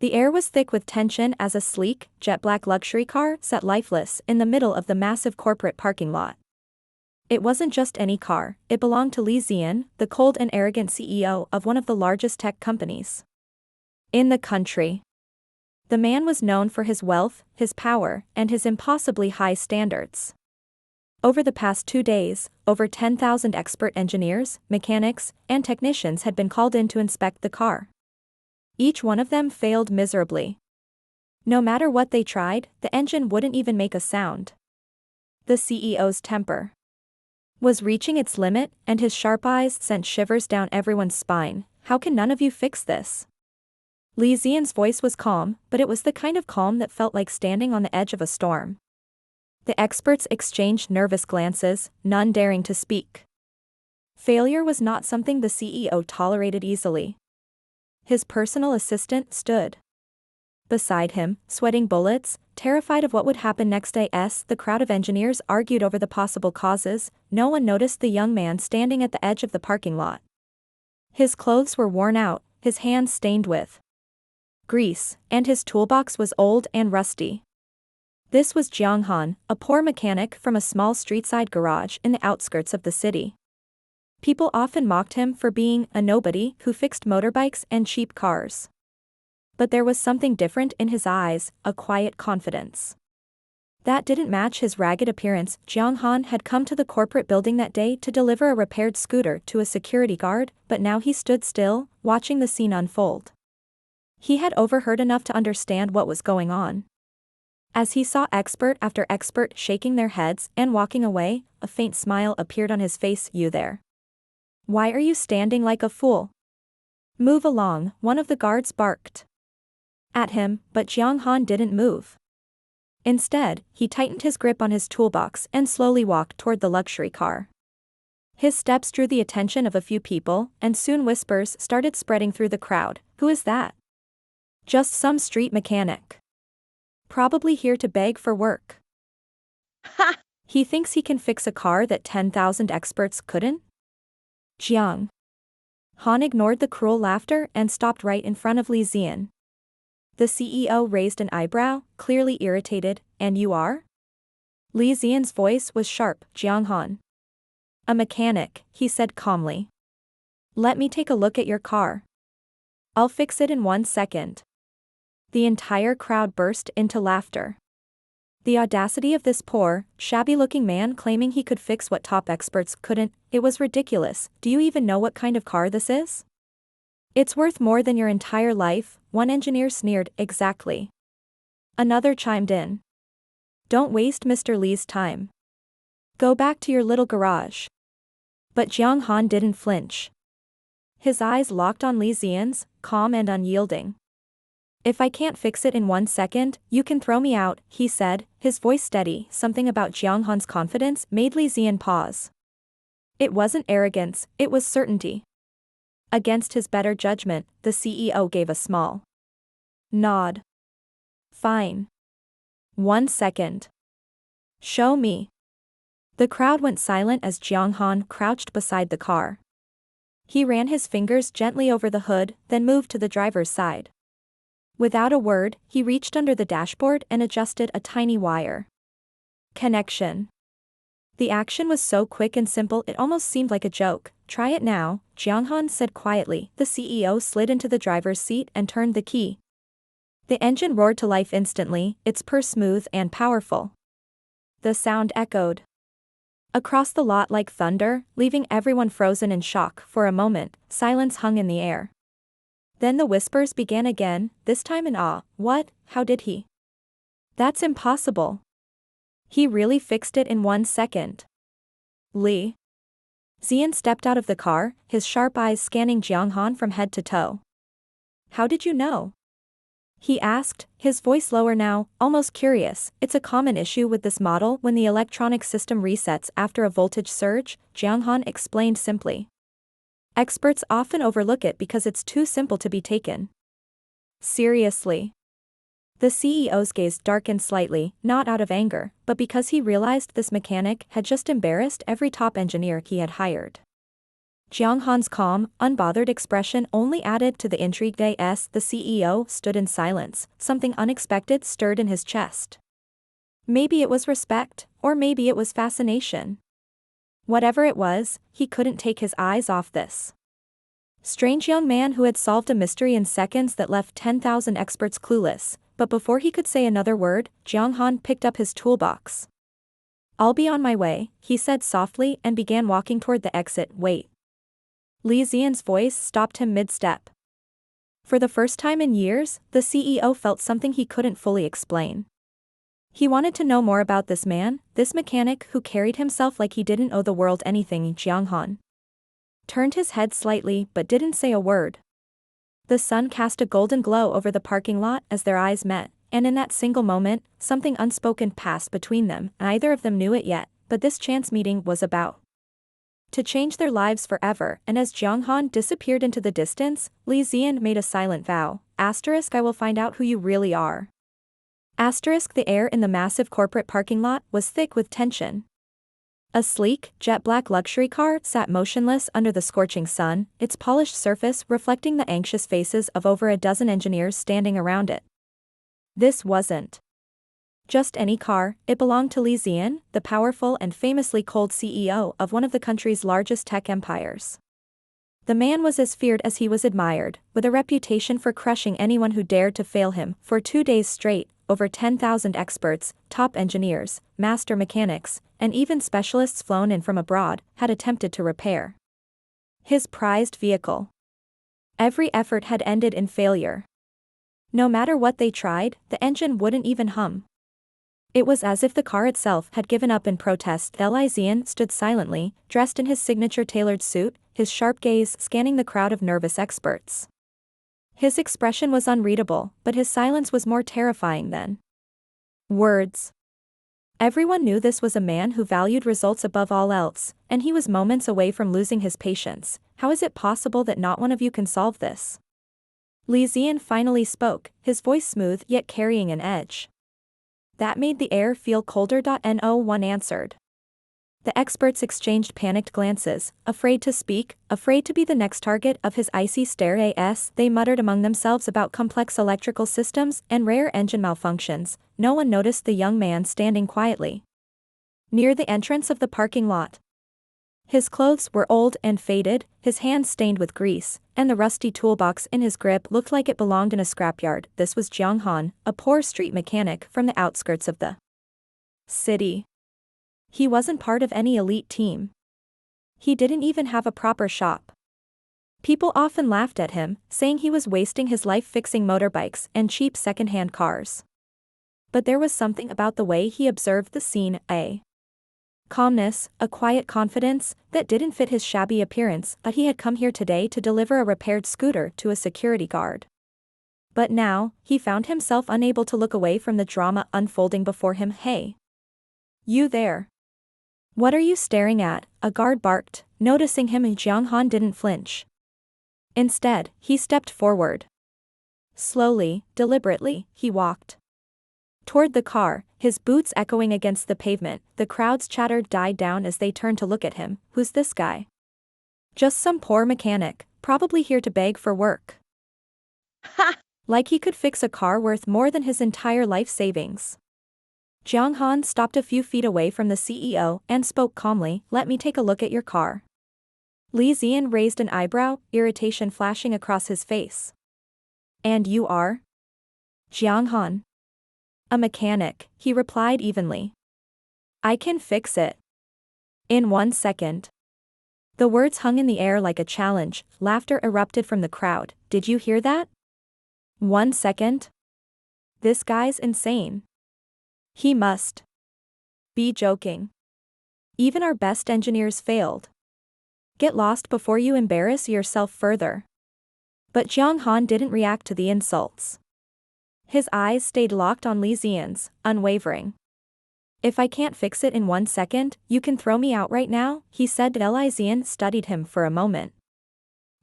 The air was thick with tension as a sleek, jet-black luxury car sat lifeless in the middle of the massive corporate parking lot. It wasn't just any car, it belonged to Li Ziyan, the cold and arrogant CEO of one of the largest tech companies in the country. The man was known for his wealth, his power, and his impossibly high standards. Over the past 2 days, over 10,000 expert engineers, mechanics, and technicians had been called in to inspect the car. Each one of them failed miserably. No matter what they tried, the engine wouldn't even make a sound. The CEO's temper was reaching its limit, and his sharp eyes sent shivers down everyone's spine. How can none of you fix this? Li Ziyan's voice was calm, but it was the kind of calm that felt like standing on the edge of a storm. The experts exchanged nervous glances, none daring to speak. Failure was not something the CEO tolerated easily. His personal assistant stood beside him, sweating bullets, terrified of what would happen next. As the crowd of engineers argued over the possible causes, no one noticed the young man standing at the edge of the parking lot. His clothes were worn out, his hands stained with grease, and his toolbox was old and rusty. This was Jiang Han, a poor mechanic from a small street-side garage in the outskirts of the city. People often mocked him for being a nobody who fixed motorbikes and cheap cars. But there was something different in his eyes, a quiet confidence that didn't match his ragged appearance. Jiang Han had come to the corporate building that day to deliver a repaired scooter to a security guard, but now he stood still, watching the scene unfold. He had overheard enough to understand what was going on. As he saw expert after expert shaking their heads and walking away, a faint smile appeared on his face. You there? Why are you standing like a fool? Move along, one of the guards barked at him, but Jiang Han didn't move. Instead, he tightened his grip on his toolbox and slowly walked toward the luxury car. His steps drew the attention of a few people, and soon whispers started spreading through the crowd. Who is that? Just some street mechanic. Probably here to beg for work. Ha! He thinks he can fix a car that 10,000 experts couldn't? Jiang Han ignored the cruel laughter and stopped right in front of Li Ziyan. The CEO raised an eyebrow, clearly irritated. And you are? Li Ziyan's voice was sharp. Jiang Han. A mechanic, he said calmly. Let me take a look at your car. I'll fix it in 1 second. The entire crowd burst into laughter. The audacity of this poor, shabby-looking man claiming he could fix what top experts couldn't, it was ridiculous. Do you even know what kind of car this is? It's worth more than your entire life, one engineer sneered. Exactly. Another chimed in. Don't waste Mr. Li's time. Go back to your little garage. But Jiang Han didn't flinch. His eyes locked on Li Ziyan's, calm and unyielding. If I can't fix it in 1 second, you can throw me out, he said, his voice steady. Something about Jiang Han's confidence made Li Ziyan pause. It wasn't arrogance, it was certainty. Against his better judgment, the CEO gave a small nod. Fine. 1 second. Show me. The crowd went silent as Jiang Han crouched beside the car. He ran his fingers gently over the hood, then moved to the driver's side. Without a word, he reached under the dashboard and adjusted a tiny wire connection. The action was so quick and simple it almost seemed like a joke. Try it now, Jiang Han said quietly. The CEO slid into the driver's seat and turned the key. The engine roared to life instantly, its purr smooth and powerful. The sound echoed across the lot like thunder, leaving everyone frozen in shock. For a moment, silence hung in the air. Then the whispers began again, this time in awe. What? How did he? That's impossible. He really fixed it in 1 second. Li Ziyan stepped out of the car, his sharp eyes scanning Jiang Han from head to toe. How did you know? He asked, his voice lower now, almost curious. It's a common issue with this model when the electronic system resets after a voltage surge, Jiang Han explained simply. Experts often overlook it because it's too simple to be taken seriously. The CEO's gaze darkened slightly, not out of anger, but because he realized this mechanic had just embarrassed every top engineer he had hired. Jiang Han's calm, unbothered expression only added to the intrigue. As the CEO stood in silence, something unexpected stirred in his chest. Maybe it was respect, or maybe it was fascination. Whatever it was, he couldn't take his eyes off this strange young man who had solved a mystery in seconds that left 10,000 experts clueless. But before he could say another word, Jiang Han picked up his toolbox. "I'll be on my way," he said softly and began walking toward the exit. "Wait." Li Zian's voice stopped him mid-step. For the first time in years, the CEO felt something he couldn't fully explain. He wanted to know more about this man, this mechanic who carried himself like he didn't owe the world anything. Jiang Han turned his head slightly but didn't say a word. The sun cast a golden glow over the parking lot as their eyes met, and in that single moment, something unspoken passed between them. Neither of them knew it yet, but this chance meeting was about to change their lives forever. And as Jiang Han disappeared into the distance, Li Zian made a silent vow. I will find out who you really are. The air in the massive corporate parking lot was thick with tension. A sleek, jet-black luxury car sat motionless under the scorching sun, its polished surface reflecting the anxious faces of over a dozen engineers standing around it. This wasn't just any car, it belonged to Li Zian, the powerful and famously cold CEO of one of the country's largest tech empires. The man was as feared as he was admired, with a reputation for crushing anyone who dared to fail him. For 2 days straight, over 10,000 experts, top engineers, master mechanics, and even specialists flown in from abroad, had attempted to repair his prized vehicle. Every effort had ended in failure. No matter what they tried, the engine wouldn't even hum. It was as if the car itself had given up in protest. Li Zian stood silently, dressed in his signature tailored suit, his sharp gaze scanning the crowd of nervous experts. His expression was unreadable, but his silence was more terrifying than words. Everyone knew this was a man who valued results above all else, and he was moments away from losing his patience. "How is it possible that not one of you can solve this?" Li Zian finally spoke, his voice smooth yet carrying an edge that made the air feel colder. No one answered. The experts exchanged panicked glances, afraid to speak, afraid to be the next target of his icy stare. They muttered among themselves about complex electrical systems and rare engine malfunctions. No one noticed the young man standing quietly near the entrance of the parking lot. His clothes were old and faded, his hands stained with grease, and the rusty toolbox in his grip looked like it belonged in a scrapyard. This was Jiang Han, a poor street mechanic from the outskirts of the city. He wasn't part of any elite team. He didn't even have a proper shop. People often laughed at him, saying he was wasting his life fixing motorbikes and cheap second-hand cars. But there was something about the way he observed the scene, a calmness, a quiet confidence, that didn't fit his shabby appearance. But he had come here today to deliver a repaired scooter to a security guard. But now, he found himself unable to look away from the drama unfolding before him. "Hey! You there! What are you staring at?" a guard barked, noticing him, and Jiang Han didn't flinch. Instead, he stepped forward. Slowly, deliberately, he walked toward the car, his boots echoing against the pavement. The crowd's chatter died down as they turned to look at him. "Who's this guy?" "Just some poor mechanic, probably here to beg for work." "Ha! Like he could fix a car worth more than his entire life savings." Jiang Han stopped a few feet away from the CEO and spoke calmly. "Let me take a look at your car." Li Zian raised an eyebrow, irritation flashing across his face. "And you are?" "Jiang Han." "A mechanic," he replied evenly. "I can fix it in 1 second." The words hung in the air like a challenge. Laughter erupted from the crowd. "Did you hear that? 1 second? This guy's insane. He must be joking. Even our best engineers failed. Get lost before you embarrass yourself further." But Jiang Han didn't react to the insults. His eyes stayed locked on Li Zian's, unwavering. "If I can't fix it in 1 second, you can throw me out right now," he said. Li Zian studied him for a moment.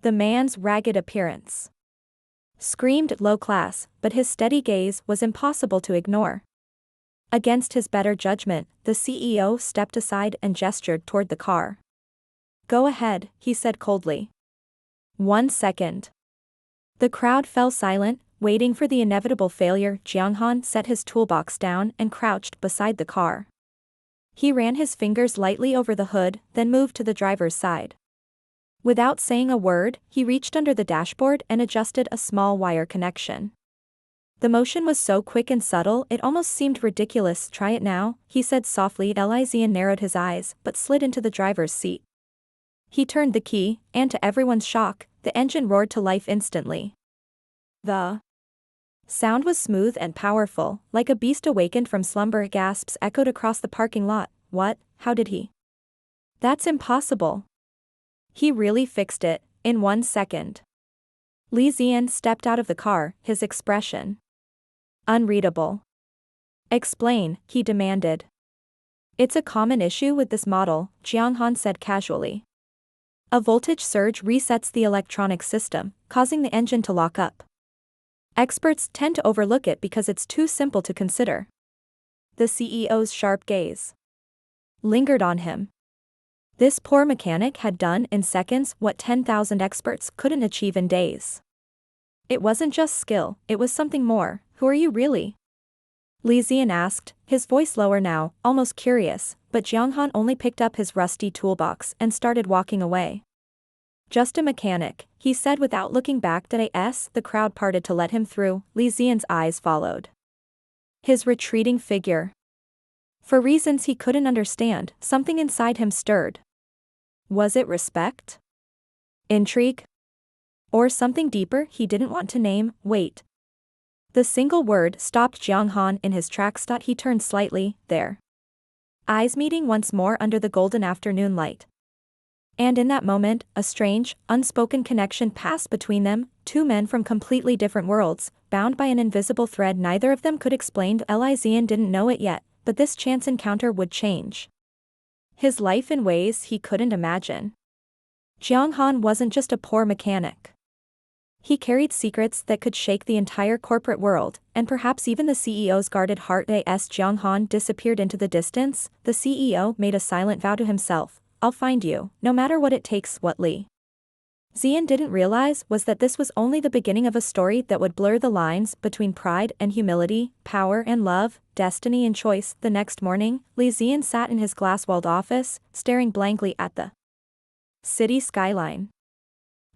The man's ragged appearance screamed low class, but his steady gaze was impossible to ignore. Against his better judgment, the CEO stepped aside and gestured toward the car. Go ahead, he said coldly. 1 second. The crowd fell silent, waiting for the inevitable failure. Jiang Han set his toolbox down and crouched beside the car. He ran his fingers lightly over the hood, then moved to the driver's side. Without saying a word, he reached under the dashboard and adjusted a small wire connection. The motion was so quick and subtle it almost seemed ridiculous. Try it now, he said softly. Lizian narrowed his eyes, but slid into the driver's seat. He turned the key, and to everyone's shock, the engine roared to life instantly. The sound was smooth and powerful, like a beast awakened from slumber. Gasps echoed across the parking lot. What? How did he? That's impossible. He really fixed it, in 1 second. Li Zian stepped out of the car, his expression unreadable. Explain, he demanded. It's a common issue with this model, Jiang Han said casually. A voltage surge resets the electronic system, causing the engine to lock up. Experts tend to overlook it because it's too simple to consider. The CEO's sharp gaze lingered on him. This poor mechanic had done in seconds what 10,000 experts couldn't achieve in days. It wasn't just skill, it was something more. Who are you really? Li Zian asked, his voice lower now, almost curious, but Jiang Han only picked up his rusty toolbox and started walking away. Just a mechanic, he said without looking back. The crowd parted to let him through. Li Zian's eyes followed his retreating figure. For reasons he couldn't understand, something inside him stirred. Was it respect? Intrigue? Or something deeper he didn't want to name? Wait. The single word stopped Jiang Han in his tracks. He turned slightly, their eyes meeting once more under the golden afternoon light. And in that moment, a strange, unspoken connection passed between them, two men from completely different worlds, bound by an invisible thread neither of them could explain. Li Zian didn't know it yet, but this chance encounter would change his life in ways he couldn't imagine. Jiang Han wasn't just a poor mechanic. He carried secrets that could shake the entire corporate world, and perhaps even the CEO's guarded heart. As Jiang Han disappeared into the distance, the CEO made a silent vow to himself. I'll find you, no matter what it takes. What Li Zian didn't realize was that this was only the beginning of a story that would blur the lines between pride and humility, power and love, destiny and choice. The next morning, Li Zian sat in his glass-walled office, staring blankly at the city skyline.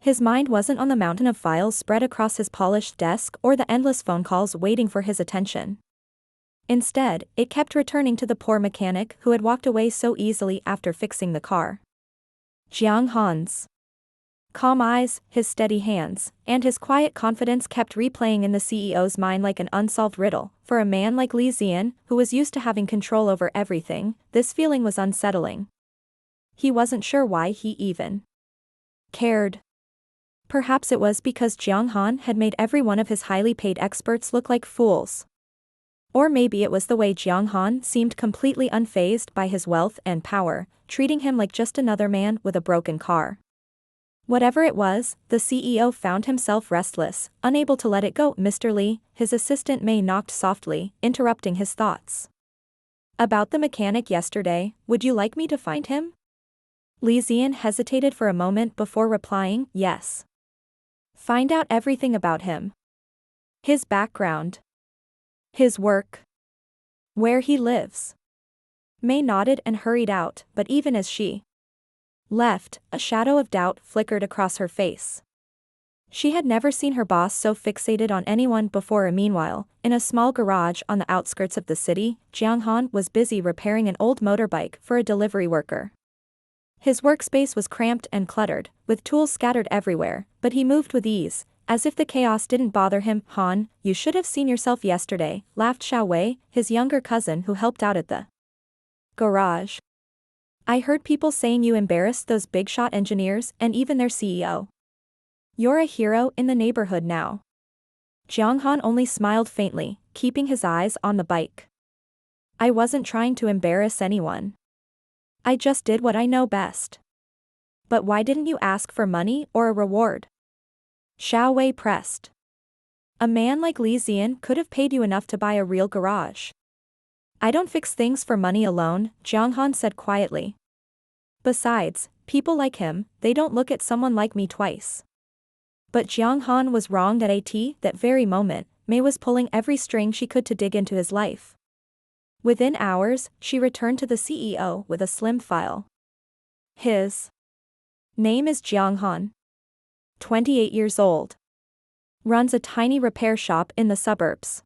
His mind wasn't on the mountain of files spread across his polished desk or the endless phone calls waiting for his attention. Instead, it kept returning to the poor mechanic who had walked away so easily after fixing the car. Jiang Han's calm eyes, his steady hands, and his quiet confidence kept replaying in the CEO's mind like an unsolved riddle. For a man like Li Zian, who was used to having control over everything, this feeling was unsettling. He wasn't sure why he even cared. Perhaps it was because Jiang Han had made every one of his highly paid experts look like fools. Or maybe it was the way Jiang Han seemed completely unfazed by his wealth and power, treating him like just another man with a broken car. Whatever it was, the CEO found himself restless, unable to let it go. Mr. Li, his assistant Mei knocked softly, interrupting his thoughts. About the mechanic yesterday, would you like me to find him? Li Zian hesitated for a moment before replying, yes. Find out everything about him. His background. His work. Where he lives. Mei nodded and hurried out, but even as she left, a shadow of doubt flickered across her face. She had never seen her boss so fixated on anyone before. Meanwhile, in a small garage on the outskirts of the city, Jiang Han was busy repairing an old motorbike for a delivery worker. His workspace was cramped and cluttered, with tools scattered everywhere, but he moved with ease, as if the chaos didn't bother him. Han, you should have seen yourself yesterday, laughed Xiao Wei, his younger cousin who helped out at the garage. I heard people saying you embarrassed those big-shot engineers and even their CEO. You're a hero in the neighborhood now. Jiang Han only smiled faintly, keeping his eyes on the bike. I wasn't trying to embarrass anyone. I just did what I know best. But why didn't you ask for money or a reward? Xiao Wei pressed. A man like Li Zian could have paid you enough to buy a real garage. I don't fix things for money alone, Jiang Han said quietly. Besides, People like him, they don't look at someone like me twice. But Jiang Han was wronged at that very moment. Mei was pulling every string she could to dig into his life. Within hours, she returned to the CEO with a slim file. His name is Jiang Han. 28 years old. Runs a tiny repair shop in the suburbs.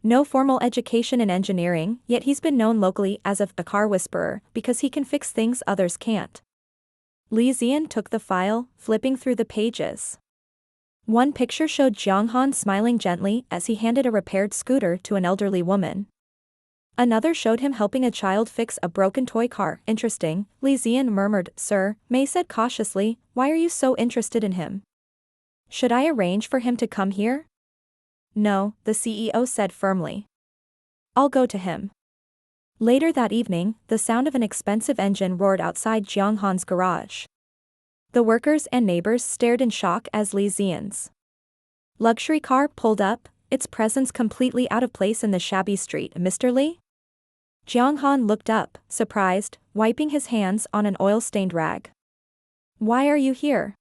No formal education in engineering, yet he's been known locally as a car whisperer because he can fix things others can't. Li Zian took the file, flipping through the pages. One picture showed Jiang Han smiling gently as he handed a repaired scooter to an elderly woman. Another showed him helping a child fix a broken toy car. Interesting, Li Zian murmured. Sir, Mei said cautiously, why are you so interested in him? Should I arrange for him to come here? No, the CEO said firmly. I'll go to him. Later that evening, the sound of an expensive engine roared outside Jiang Han's garage. The workers and neighbors stared in shock as Li Zian's luxury car pulled up, its presence completely out of place in the shabby street. Mr. Li? Jiang Han looked up, surprised, wiping his hands on an oil-stained rag. Why are you here?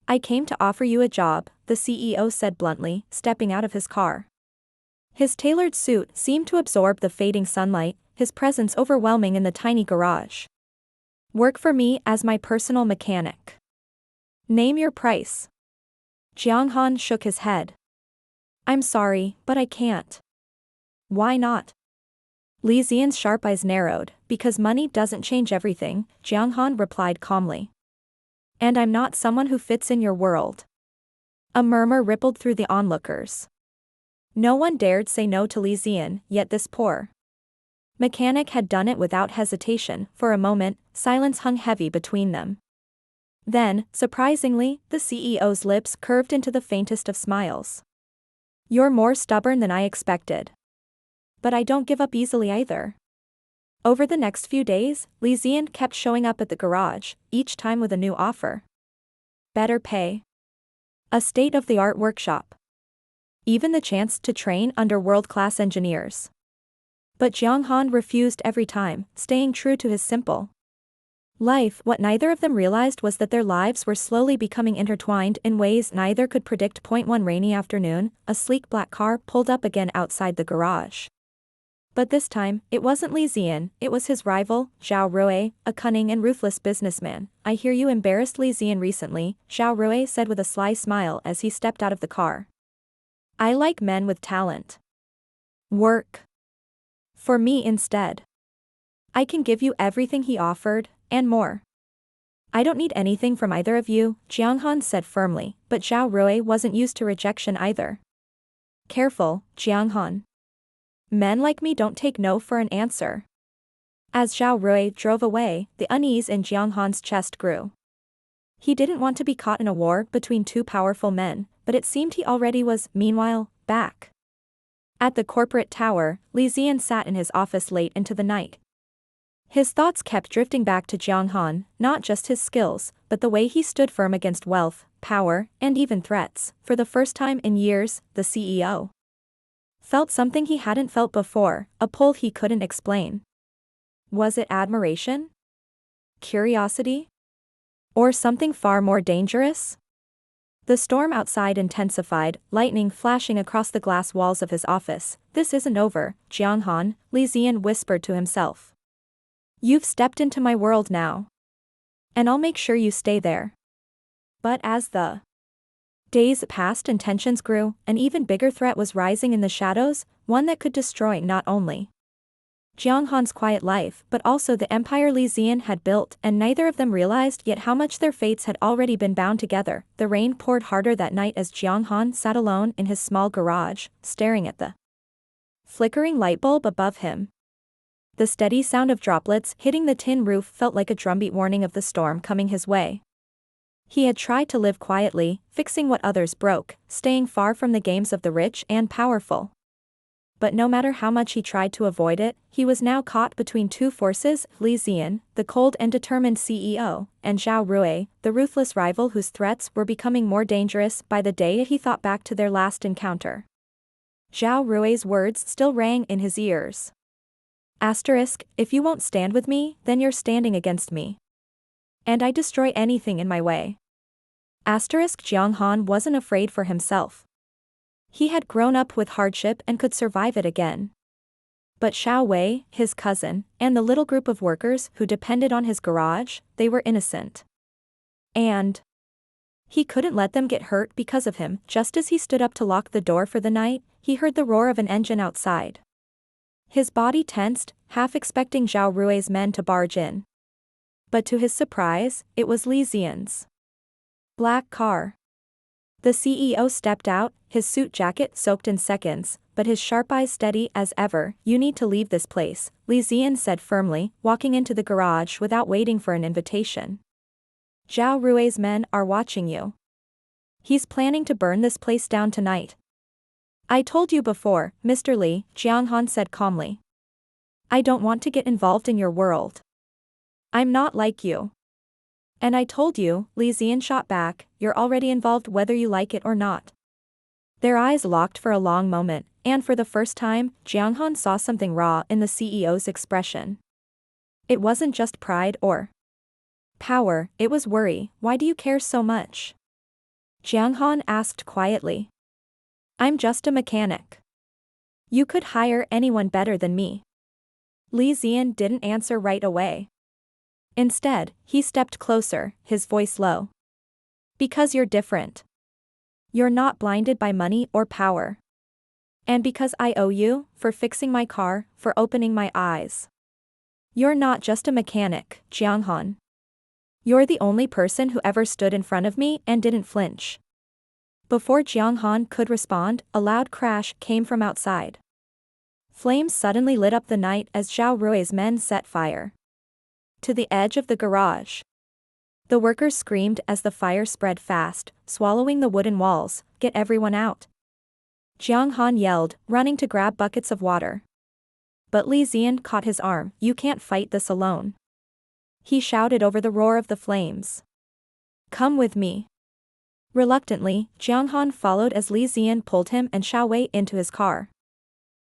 I came to offer you a job, the CEO said bluntly, stepping out of his car. His tailored suit seemed to absorb the fading sunlight, his presence overwhelming in the tiny garage. Work for me as my personal mechanic. Name your price. Jiang Han shook his head. I'm sorry, but I can't. Why not? Li Zian's sharp eyes narrowed. Because money doesn't change everything, Jiang Han replied calmly. And I'm not someone who fits in your world. A murmur rippled through the onlookers. No one dared say no to Li Zian, yet this poor mechanic had done it without hesitation. For a moment, silence hung heavy between them. Then, surprisingly, the CEO's lips curved into the faintest of smiles. You're more stubborn than I expected. But I don't give up easily either. Over the next few days, Li Zian kept showing up at the garage, each time with a new offer. Better pay. A state-of-the-art workshop. Even the chance to train under world-class engineers. But Jiang Han refused every time, staying true to his simple life. What neither of them realized was that their lives were slowly becoming intertwined in ways neither could predict. One rainy afternoon, a sleek black car pulled up again outside the garage. But this time, it wasn't Li Zian, it was his rival, Zhao Rui, a cunning and ruthless businessman. I hear you embarrassed Li Zian recently, Zhao Rui said with a sly smile as he stepped out of the car. I like men with talent. Work for me instead. I can give you everything he offered, and more. I don't need anything from either of you, Jiang Han said firmly, but Zhao Rui wasn't used to rejection either. Careful, Jiang Han. Men like me don't take no for an answer. As Zhao Rui drove away, the unease in Jiang Han's chest grew. He didn't want to be caught in a war between two powerful men, but it seemed he already was. Meanwhile, back at the corporate tower, Li Zian sat in his office late into the night. His thoughts kept drifting back to Jiang Han, not just his skills, but the way he stood firm against wealth, power, and even threats. For the first time in years, the CEO felt something he hadn't felt before, a pull he couldn't explain. Was it admiration? Curiosity? Or something far more dangerous? The storm outside intensified, lightning flashing across the glass walls of his office. This isn't over, Jiang Han, Li Zian whispered to himself. You've stepped into my world now. And I'll make sure you stay there. But as the days passed and tensions grew, an even bigger threat was rising in the shadows, one that could destroy not only Jiang Han's quiet life but also the empire Li Zian had built, and neither of them realized yet how much their fates had already been bound together. The rain poured harder that night as Jiang Han sat alone in his small garage, staring at the flickering light bulb above him. The steady sound of droplets hitting the tin roof felt like a drumbeat warning of the storm coming his way. He had tried to live quietly, fixing what others broke, staying far from the games of the rich and powerful. But no matter how much he tried to avoid it, he was now caught between two forces, Li Zian, the cold and determined CEO, and Zhao Rui, the ruthless rival whose threats were becoming more dangerous by the day. He thought back to their last encounter. Zhao Rui's words still rang in his ears. Asterisk, if you won't stand with me, then you're standing against me. And I destroy anything in my way. Jiang Han wasn't afraid for himself. He had grown up with hardship and could survive it again. But Xiao Wei, his cousin, and the little group of workers who depended on his garage, they were innocent. And he couldn't let them get hurt because of him. Just as he stood up to lock the door for the night, he heard the roar of an engine outside. His body tensed, half expecting Zhao Rui's men to barge in. But to his surprise, it was Li Zian's black car. The CEO stepped out, his suit jacket soaked in seconds, but his sharp eyes steady as ever. "You need to leave this place," Li Zian said firmly, walking into the garage without waiting for an invitation. "Zhao Rui's men are watching you. He's planning to burn this place down tonight." "I told you before, Mr. Li," Jiang Han said calmly. "I don't want to get involved in your world. I'm not like you." "And I told you," Li Zian shot back, "you're already involved whether you like it or not." Their eyes locked for a long moment, and for the first time, Jiang Han saw something raw in the CEO's expression. It wasn't just pride or power, it was worry. "Why do you care so much?" Jiang Han asked quietly. "I'm just a mechanic. You could hire anyone better than me." Li Zian didn't answer right away. Instead, he stepped closer, his voice low. "Because you're different. You're not blinded by money or power. And because I owe you, for fixing my car, for opening my eyes. You're not just a mechanic, Jiang Han. You're the only person who ever stood in front of me and didn't flinch." Before Jiang Han could respond, a loud crash came from outside. Flames suddenly lit up the night as Zhao Rui's men set fire to the edge of the garage. The workers screamed as the fire spread fast, swallowing the wooden walls. "Get everyone out!" Jiang Han yelled, running to grab buckets of water. But Li Zian caught his arm. "You can't fight this alone," he shouted over the roar of the flames. "Come with me." Reluctantly, Jiang Han followed as Li Zian pulled him and Xiao Wei into his car.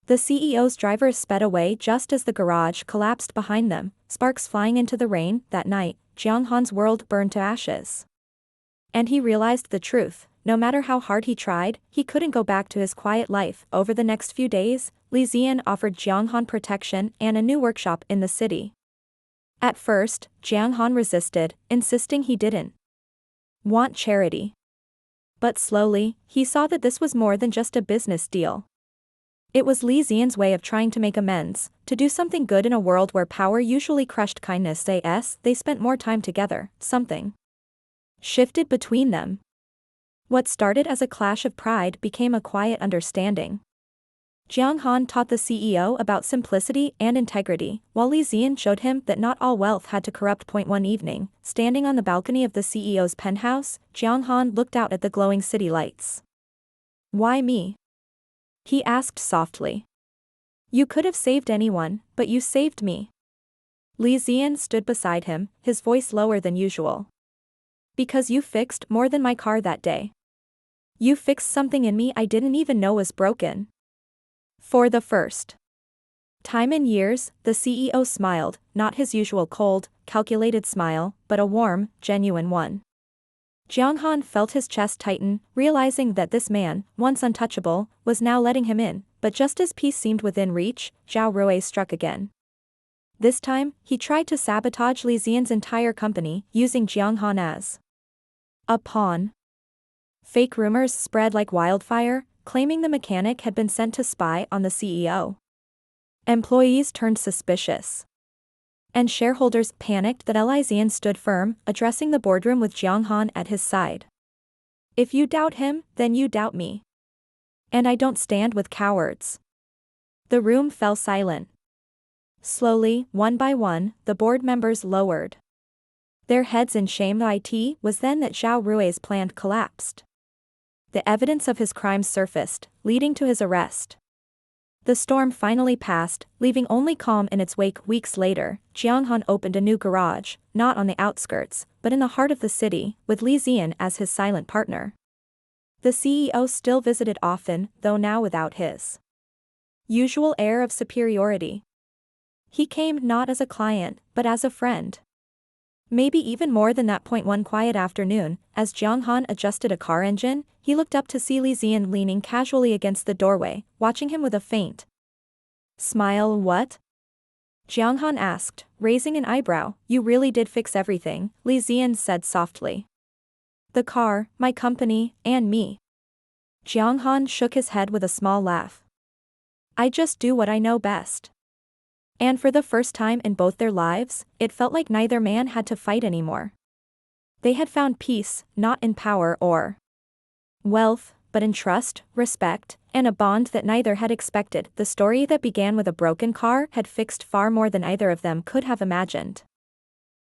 The CEO's driver sped away just as the garage collapsed behind them, sparks flying into the rain. That night, Jiang Han's world burned to ashes. And he realized the truth: no matter how hard he tried, he couldn't go back to his quiet life. Over the next few days, Li Zian offered Jiang Han protection and a new workshop in the city. At first, Jiang Han resisted, insisting he didn't want charity. But slowly, he saw that this was more than just a business deal. It was Li Zian's way of trying to make amends, to do something good in a world where power usually crushed kindness. They spent more time together. Something shifted between them. What started as a clash of pride became a quiet understanding. Jiang Han taught the CEO about simplicity and integrity, while Li Zian showed him that not all wealth had to corrupt. One evening, standing on the balcony of the CEO's penthouse, Jiang Han looked out at the glowing city lights. "Why me?" he asked softly. "You could have saved anyone, but you saved me." Li Zian stood beside him, his voice lower than usual. "Because you fixed more than my car that day. You fixed something in me I didn't even know was broken." For the first time in years, the CEO smiled, not his usual cold, calculated smile, but a warm, genuine one. Jiang Han felt his chest tighten, realizing that this man, once untouchable, was now letting him in. But just as peace seemed within reach, Zhao Rui struck again. This time, he tried to sabotage Li Zian's entire company, using Jiang Han as a pawn. Fake rumors spread like wildfire, claiming the mechanic had been sent to spy on the CEO. Employees turned suspicious. And shareholders panicked. That Li Zian stood firm, addressing the boardroom with Jiang Han at his side. "If you doubt him, then you doubt me. And I don't stand with cowards." The room fell silent. Slowly, one by one, the board members lowered their heads in shame. It was then that Zhao Rui's plan collapsed. The evidence of his crimes surfaced, leading to his arrest. The storm finally passed, leaving only calm in its wake. Weeks later, Jiang Han opened a new garage, not on the outskirts, but in the heart of the city, with Li Zian as his silent partner. The CEO still visited often, though now without his usual air of superiority. He came not as a client, but as a friend. Maybe even more than that. One quiet afternoon, as Jiang Han adjusted a car engine, he looked up to see Li Zian leaning casually against the doorway, watching him with a faint smile. What? Jiang Han asked, raising an eyebrow. You really did fix everything, Li Zian said softly. The car, my company, and me. Jiang Han shook his head with a small laugh. I just do what I know best. And for the first time in both their lives, it felt like neither man had to fight anymore. They had found peace, not in power or wealth, but in trust, respect, and a bond that neither had expected. The story that began with a broken car had fixed far more than either of them could have imagined.